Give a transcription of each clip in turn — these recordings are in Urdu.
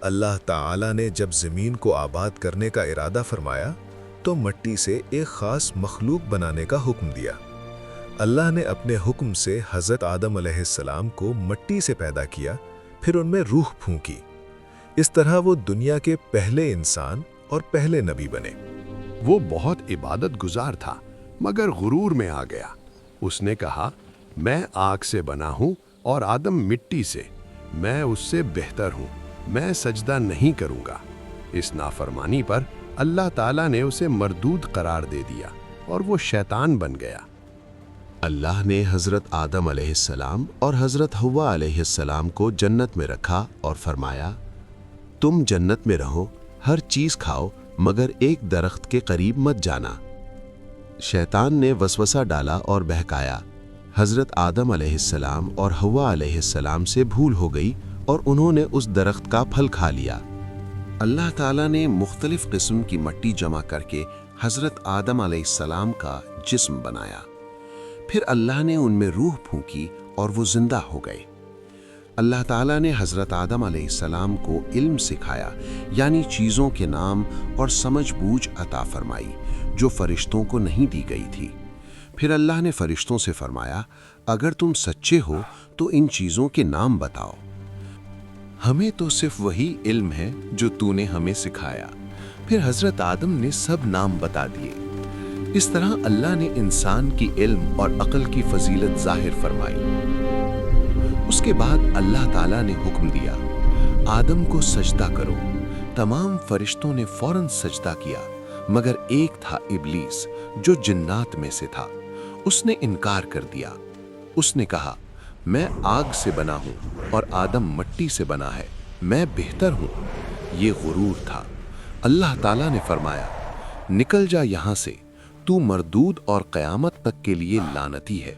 اللہ تعالی نے جب زمین کو آباد کرنے کا ارادہ فرمایا تو مٹی سے ایک خاص مخلوق بنانے کا حکم دیا۔ اللہ نے اپنے حکم سے حضرت آدم علیہ السلام کو مٹی سے پیدا کیا، پھر ان میں روح پھونکی۔ اس طرح وہ دنیا کے پہلے انسان اور پہلے نبی بنے۔ وہ بہت عبادت گزار تھا مگر غرور میں آ گیا۔ اس نے کہا، میں آگ سے بنا ہوں اور آدم مٹی سے، میں اس سے بہتر ہوں، میں سجدہ نہیں کروں گا۔ اس نافرمانی پر اللہ تعالیٰ نے اسے مردود قرار دے دیا اور وہ شیطان بن گیا۔ اللہ نے حضرت آدم علیہ السلام اور حضرت حوا علیہ السلام کو جنت میں رکھا اور فرمایا، تم جنت میں رہو، ہر چیز کھاؤ مگر ایک درخت کے قریب مت جانا۔ شیطان نے وسوسہ ڈالا اور بہکایا۔ حضرت آدم علیہ السلام اور حوا علیہ السلام سے بھول ہو گئی اور انہوں نے اس درخت کا پھل کھا لیا۔ اللہ تعالیٰ نے مختلف قسم کی مٹی جمع کر کے حضرت آدم علیہ السلام کا جسم بنایا۔ پھر اللہ نے ان میں روح پھونکی اور وہ زندہ ہو گئے۔ اللہ تعالیٰ نے حضرت آدم علیہ السلام کو علم سکھایا، یعنی چیزوں کے نام اور سمجھ بوجھ عطا فرمائی جو فرشتوں کو نہیں دی گئی تھی۔ پھر اللہ نے فرشتوں سے فرمایا، اگر تم سچے ہو تو ان چیزوں کے نام بتاؤ۔ ہمیں تو صرف وہی علم ہے جو تو نے ہمیں سکھایا۔ پھر حضرت آدم نے سب نام بتا دیے۔ اس طرح اللہ نے انسان کی علم اور عقل کی فضیلت ظاہر فرمائی۔ اس کے بعد اللہ تعالیٰ نے حکم دیا، آدم کو سجدہ کرو۔ تمام فرشتوں نے فوراً سجدہ کیا مگر ایک تھا ابلیس جو جنات میں سے تھا۔ اس نے انکار کر دیا۔ اس نے کہا، میں آگ سے بنا ہوں اور آدم مٹی سے بنا ہے، میں بہتر ہوں۔ یہ غرور تھا۔ اللہ تعالیٰ نے فرمایا، نکل جا یہاں سے، تو مردود اور قیامت تک کے لیے لعنتی ہے۔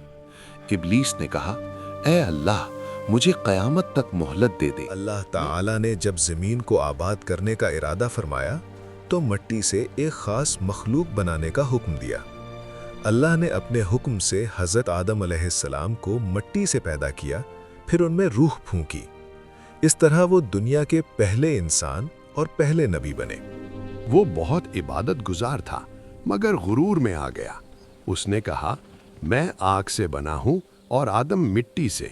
ابلیس نے کہا، اے اللہ، مجھے قیامت تک مہلت دے دے۔ اللہ تعالی نے جب زمین کو آباد کرنے کا ارادہ فرمایا تو مٹی سے ایک خاص مخلوق بنانے کا حکم دیا۔ اللہ نے اپنے حکم سے حضرت آدم علیہ السلام کو مٹی سے پیدا کیا، پھر ان میں روح پھونکی۔ اس طرح وہ دنیا کے پہلے انسان اور پہلے نبی بنے۔ وہ بہت عبادت گزار تھا مگر غرور میں آ گیا۔ اس نے کہا، میں آگ سے بنا ہوں اور آدم مٹی سے،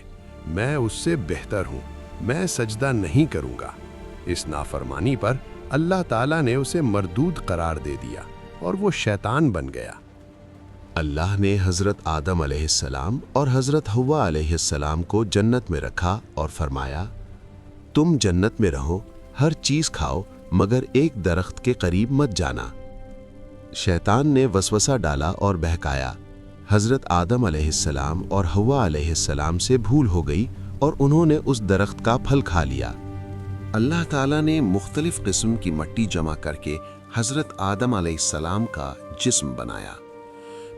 میں اس سے بہتر ہوں، میں سجدہ نہیں کروں گا۔ اس نافرمانی پر اللہ تعالیٰ نے اسے مردود قرار دے دیا اور وہ شیطان بن گیا۔ اللہ نے حضرت آدم علیہ السلام اور حضرت حوا علیہ السلام کو جنت میں رکھا اور فرمایا، تم جنت میں رہو، ہر چیز کھاؤ مگر ایک درخت کے قریب مت جانا۔ شیطان نے وسوسہ ڈالا اور بہکایا۔ حضرت آدم علیہ السلام اور حوا علیہ السلام سے بھول ہو گئی اور انہوں نے اس درخت کا پھل کھا لیا۔ اللہ تعالیٰ نے مختلف قسم کی مٹی جمع کر کے حضرت آدم علیہ السلام کا جسم بنایا۔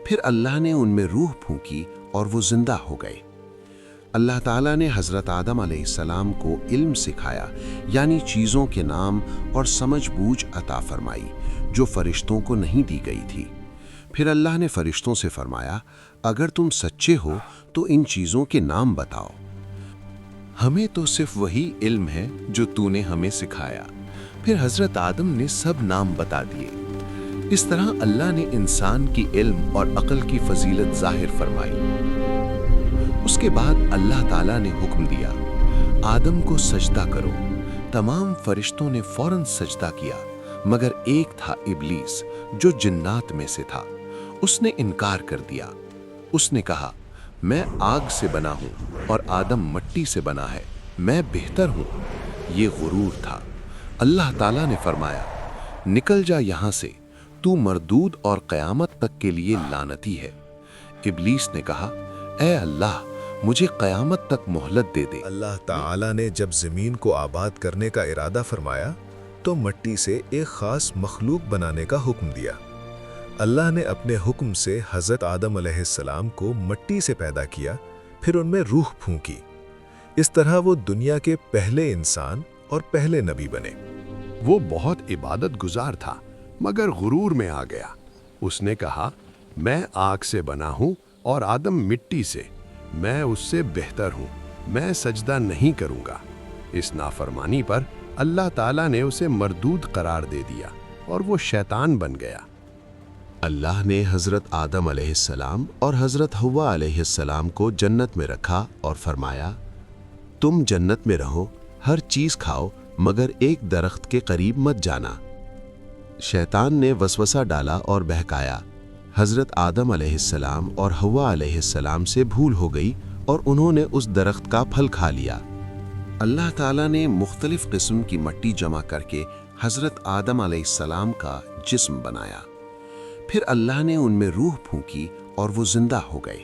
پھر اللہ نے ان میں روح پھونکی اور وہ زندہ ہو گئے۔ اللہ تعالیٰ نے حضرت آدم علیہ السلام کو علم سکھایا، یعنی چیزوں کے نام اور سمجھ بوجھ عطا فرمائی جو فرشتوں کو نہیں دی گئی تھی۔ پھر اللہ نے فرشتوں سے فرمایا، اگر تم سچے ہو تو ان چیزوں کے نام بتاؤ۔ ہمیں تو صرف وہی علم ہے جو تو نے ہمیں سکھایا۔ پھر حضرت آدم نے سب نام بتا دیے۔ اس طرح اللہ نے انسان کی علم اور عقل کی فضیلت ظاہر فرمائی۔ اس کے بعد اللہ تعالیٰ نے حکم دیا، آدم کو سجدہ کرو۔ تمام فرشتوں نے فوراً سجدہ کیا مگر ایک تھا ابلیس جو جنات میں سے تھا۔ اس نے انکار کر دیا۔ اس نے کہا، میں آگ سے بنا ہوں اور آدم مٹی سے بنا ہے، میں بہتر ہوں۔ یہ غرور تھا۔ اللہ تعالیٰ نے فرمایا، نکل جا یہاں سے، تو مردود اور قیامت تک کے لیے لعنتی ہے۔ ابلیس نے کہا، اے اللہ، مجھے قیامت تک مہلت دے دے۔ اللہ تعالی نے جب زمین کو آباد کرنے کا ارادہ فرمایا تو مٹی سے ایک خاص مخلوق بنانے کا حکم دیا۔ اللہ نے اپنے حکم سے حضرت آدم علیہ السلام کو مٹی سے پیدا کیا، پھر ان میں روح پھونکی۔ اس طرح وہ دنیا کے پہلے انسان اور پہلے نبی بنے۔ وہ بہت عبادت گزار تھا مگر غرور میں آ گیا۔ اس نے کہا، میں آگ سے بنا ہوں اور آدم مٹی سے، میں اس سے بہتر ہوں، میں سجدہ نہیں کروں گا۔ اس نافرمانی پر اللہ تعالیٰ نے اسے مردود قرار دے دیا اور وہ شیطان بن گیا۔ اللہ نے حضرت آدم علیہ السلام اور حضرت حوا علیہ السلام کو جنت میں رکھا اور فرمایا، تم جنت میں رہو، ہر چیز کھاؤ مگر ایک درخت کے قریب مت جانا۔ شیطان نے وسوسہ ڈالا اور بہکایا۔ حضرت آدم علیہ السلام اور حوا علیہ السلام سے بھول ہو گئی اور انہوں نے اس درخت کا پھل کھا لیا۔ اللہ تعالیٰ نے مختلف قسم کی مٹی جمع کر کے حضرت آدم علیہ السلام کا جسم بنایا۔ پھر اللہ نے ان میں روح پھونکی اور وہ زندہ ہو گئے۔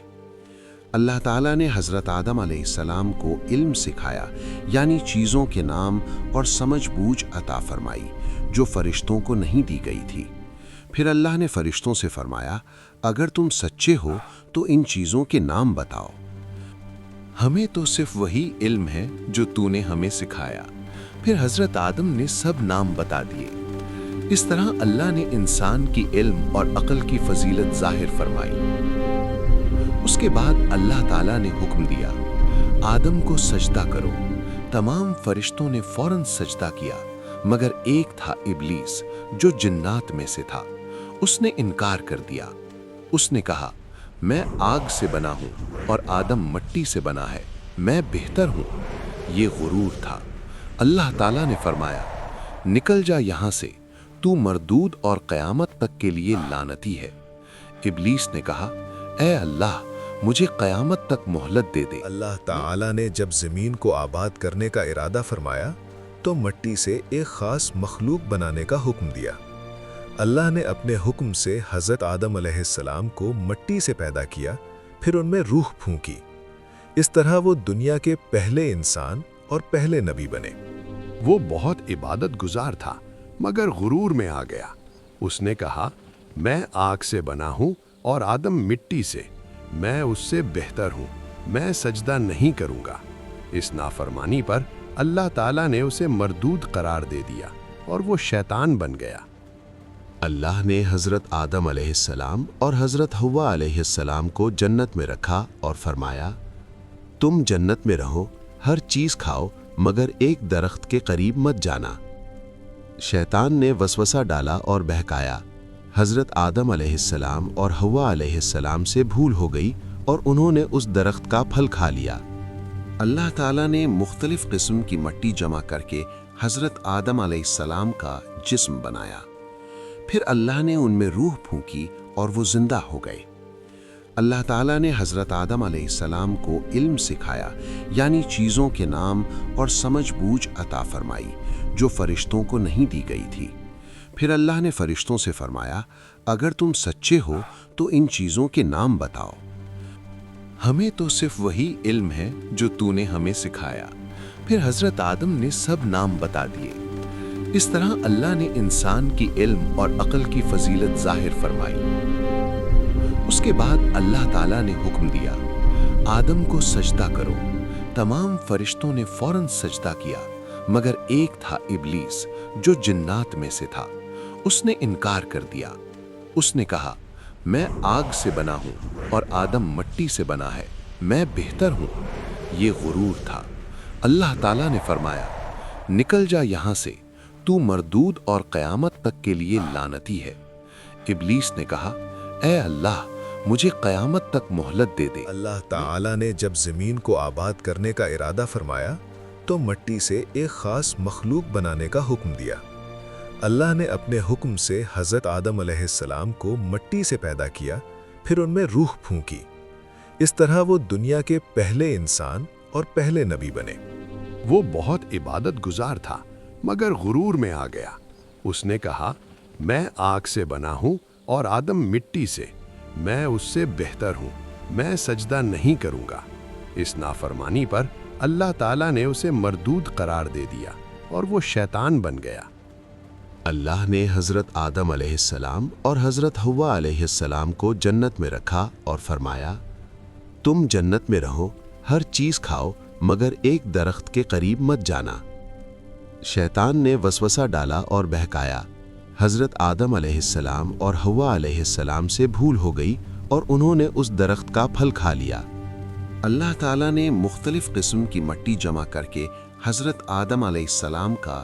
اللہ تعالیٰ نے حضرت آدم علیہ السلام کو علم سکھایا، یعنی چیزوں کے نام اور سمجھ بوجھ عطا فرمائی جو فرشتوں کو نہیں دی گئی تھی۔ پھر اللہ نے فرشتوں سے فرمایا، اگر تم سچے ہو تو ان چیزوں کے نام بتاؤ۔ ہمیں تو صرف وہی علم ہے جو تو نے ہمیں سکھایا۔ پھر حضرت آدم نے سب نام بتا دیے۔ اس طرح اللہ نے انسان کی علم اور عقل کی فضیلت ظاہر فرمائی۔ اس کے بعد اللہ تعالیٰ نے حکم دیا، آدم کو سجدہ کرو۔ تمام فرشتوں نے فوراً سجدہ کیا مگر ایک تھا ابلیس جو جنات میں سے تھا۔ اس نے انکار کر دیا۔ اس نے کہا، میں آگ سے بنا ہوں اور آدم مٹی سے بنا ہے، میں بہتر ہوں۔ یہ غرور تھا۔ اللہ تعالیٰ نے فرمایا، نکل جا یہاں سے، تو مردود اور قیامت تک کے لیے لعنتی ہے۔ ابلیس نے کہا، اے اللہ، مجھے قیامت تک مہلت دے دے۔ اللہ تعالیٰ نے جب زمین کو آباد کرنے کا ارادہ فرمایا تو مٹی سے ایک خاص مخلوق بنانے کا حکم دیا۔ اللہ نے اپنے حکم سے حضرت آدم علیہ السلام کو مٹی سے پیدا کیا، پھر ان میں روح پھونکی۔ اس طرح وہ دنیا کے پہلے انسان اور پہلے نبی بنے۔ وہ بہت عبادت گزار تھا مگر غرور میں آ گیا۔ اس نے کہا، میں آگ سے بنا ہوں اور آدم مٹی سے، میں اس سے بہتر ہوں، میں سجدہ نہیں کروں گا۔ اس نافرمانی پر اللہ تعالیٰ نے اسے مردود قرار دے دیا اور وہ شیطان بن گیا۔ اللہ نے حضرت آدم علیہ السلام اور حضرت حوا علیہ السلام کو جنت میں رکھا اور فرمایا، تم جنت میں رہو، ہر چیز کھاؤ مگر ایک درخت کے قریب مت جانا۔ شیطان نے وسوسہ ڈالا اور بہکایا۔ حضرت آدم علیہ السلام اور حوا علیہ السلام سے بھول ہو گئی اور انہوں نے اس درخت کا پھل کھا لیا۔ اللہ تعالیٰ نے مختلف قسم کی مٹی جمع کر کے حضرت آدم علیہ السلام کا جسم بنایا۔ پھر اللہ نے ان میں روح پھونکی اور وہ زندہ ہو گئے۔ اللہ تعالیٰ نے حضرت آدم علیہ السلام کو علم سکھایا، یعنی چیزوں کے نام اور سمجھ بوجھ عطا فرمائی جو فرشتوں کو نہیں دی گئی تھی۔ پھر اللہ نے فرشتوں سے فرمایا، اگر تم سچے ہو تو ان چیزوں کے نام بتاؤ۔ ہمیں تو صرف وہی علم ہے جو تو نے ہمیں سکھایا۔ پھر حضرت آدم نے سب نام بتا دیے۔ اس طرح اللہ نے انسان کی علم اور عقل کی فضیلت ظاہر فرمائی۔ اس کے بعد اللہ تعالیٰ نے حکم دیا، آدم کو سجدہ کرو۔ تمام فرشتوں نے فوراً سجدہ کیا مگر ایک تھا ابلیس جو جنات میں سے تھا۔ اس نے انکار کر دیا۔ اس نے کہا، میں آگ سے بنا ہوں اور آدم مٹی سے بنا ہے، میں بہتر ہوں۔ یہ غرور تھا۔ اللہ تعالیٰ نے فرمایا، نکل جا یہاں سے، تو مردود اور قیامت تک کے لیے لعنتی ہے۔ ابلیس نے کہا، اے اللہ، مجھے قیامت تک مہلت دے دے۔ اللہ تعالیٰ نے جب زمین کو آباد کرنے کا ارادہ فرمایا تو مٹی سے ایک خاص مخلوق بنانے کا حکم دیا۔ اللہ نے اپنے حکم سے حضرت آدم علیہ السلام کو مٹی سے پیدا کیا، پھر ان میں روح پھونکی۔ اس طرح وہ دنیا کے پہلے انسان اور پہلے نبی بنے۔ وہ بہت عبادت گزار تھا مگر غرور میں آ گیا۔ اس نے کہا، میں آگ سے بنا ہوں اور آدم مٹی سے، میں اس سے بہتر ہوں، میں سجدہ نہیں کروں گا۔ اس نافرمانی پر اللہ تعالیٰ نے اسے مردود قرار دے دیا اور وہ شیطان بن گیا۔ اللہ نے حضرت آدم علیہ السلام اور حضرت حوا علیہ السلام کو جنت میں رکھا اور فرمایا، تم جنت میں رہو، ہر چیز کھاؤ مگر ایک درخت کے قریب مت جانا۔ شیطان نے وسوسہ ڈالا اور بہکایا۔ حضرت آدم علیہ السلام اور حوا علیہ السلام سے بھول ہو گئی اور انہوں نے اس درخت کا پھل کھا لیا۔ اللہ تعالیٰ نے مختلف قسم کی مٹی جمع کر کے حضرت آدم علیہ السلام کا